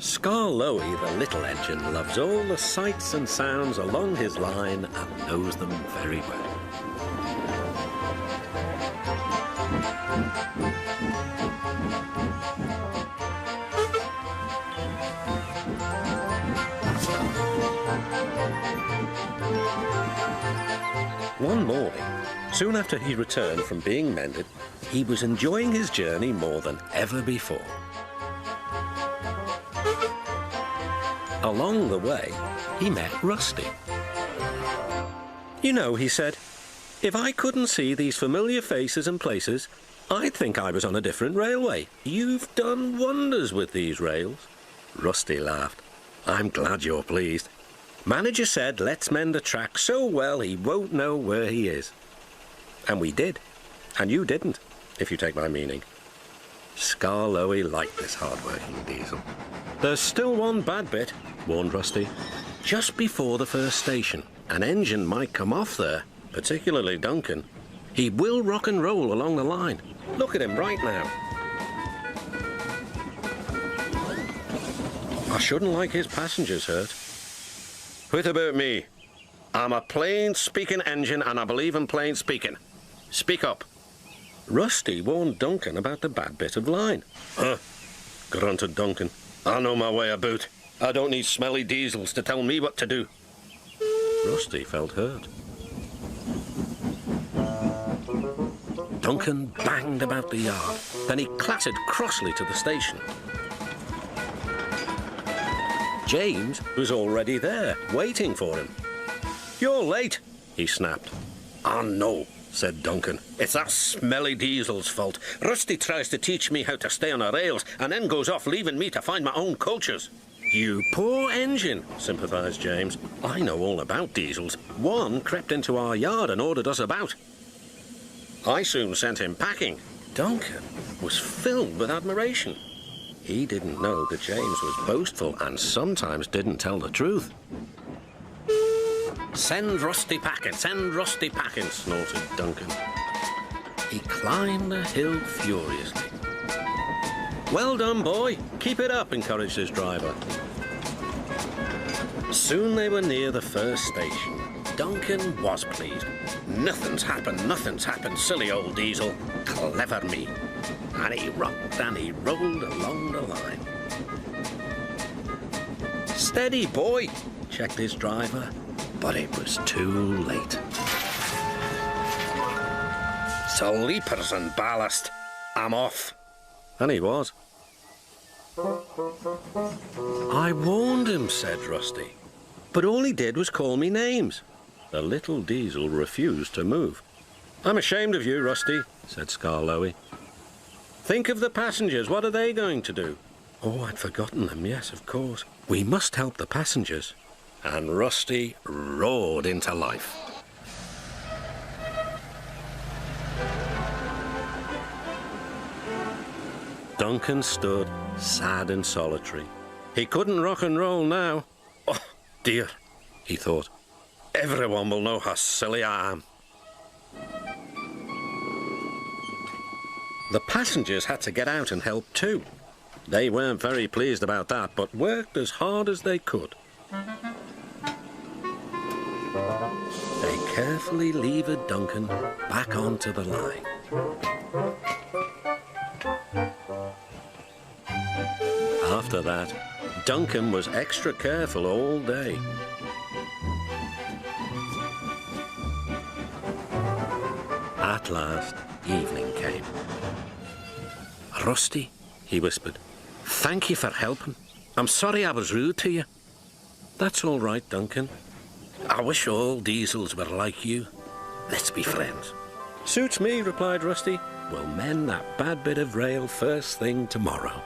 Scarloey, the little engine, loves all the sights and sounds along his line and knows them very well. One morning, soon after he returned from being mended, he was enjoying his journey more than ever before. Along the way, he met Rusty. "You know," he said, "if I couldn't see these familiar faces and places, I'd think I was on a different railway. You've done wonders with these rails." Rusty laughed. "I'm glad you're pleased. Manager said let's mend the track so well he won't know where he is." And we did. And you didn't, if you take my meaning. Scarloey liked this hard-working diesel. "There's still one bad bit," warned Rusty. "Just before the first station, an engine might come off there, particularly Duncan. He will rock and roll along the line. Look at him right now. I shouldn't like his passengers hurt." "What about me? I'm a plain-speaking engine and I believe in plain speaking. Speak up." Rusty warned Duncan about the bad bit of line. "Huh," grunted Duncan. "I know my way about. I don't need smelly diesels to tell me what to do." Rusty felt hurt. Duncan banged about the yard. Then he clattered crossly to the station. James was already there, waiting for him. "You're late," he snapped. "I know," said Duncan. "It's that smelly diesel's fault. Rusty tries to teach me how to stay on the rails and then goes off leaving me to find my own cultures." "You poor engine," sympathised James. "I know all about diesels. One crept into our yard and ordered us about. I soon sent him packing." Duncan was filled with admiration. He didn't know that James was boastful and sometimes didn't tell the truth. "Send Rusty packing, send Rusty packing," snorted Duncan. He climbed the hill furiously. "Well done, boy. Keep it up," encouraged his driver. Soon they were near the first station. Duncan was pleased. Nothing's happened, silly old diesel. Clever me." And he rocked and he rolled along the line. "Steady, boy," checked his driver, but it was too late. "Sleepers and ballast. I'm off." And he was. "I warned him," said Rusty, "but all he did was call me names." The little diesel refused to move. "I'm ashamed of you, Rusty," said Scarloey. "Think of the passengers. What are they going to do?" "Oh, I'd forgotten them. Yes, of course. We must help the passengers." And Rusty roared into life. Duncan stood sad and solitary. He couldn't rock and roll now. "Oh, dear," he thought. "Everyone will know how silly I am." The passengers had to get out and help too. They weren't very pleased about that, but worked as hard as they could. They carefully levered Duncan back onto the line. After that, Duncan was extra careful all day. At last, evening came. "Rusty," he whispered, "thank you for helping. I'm sorry I was rude to you." "That's all right, Duncan. I wish all diesels were like you. Let's be friends." "Suits me," replied Rusty. "We'll mend that bad bit of rail first thing tomorrow."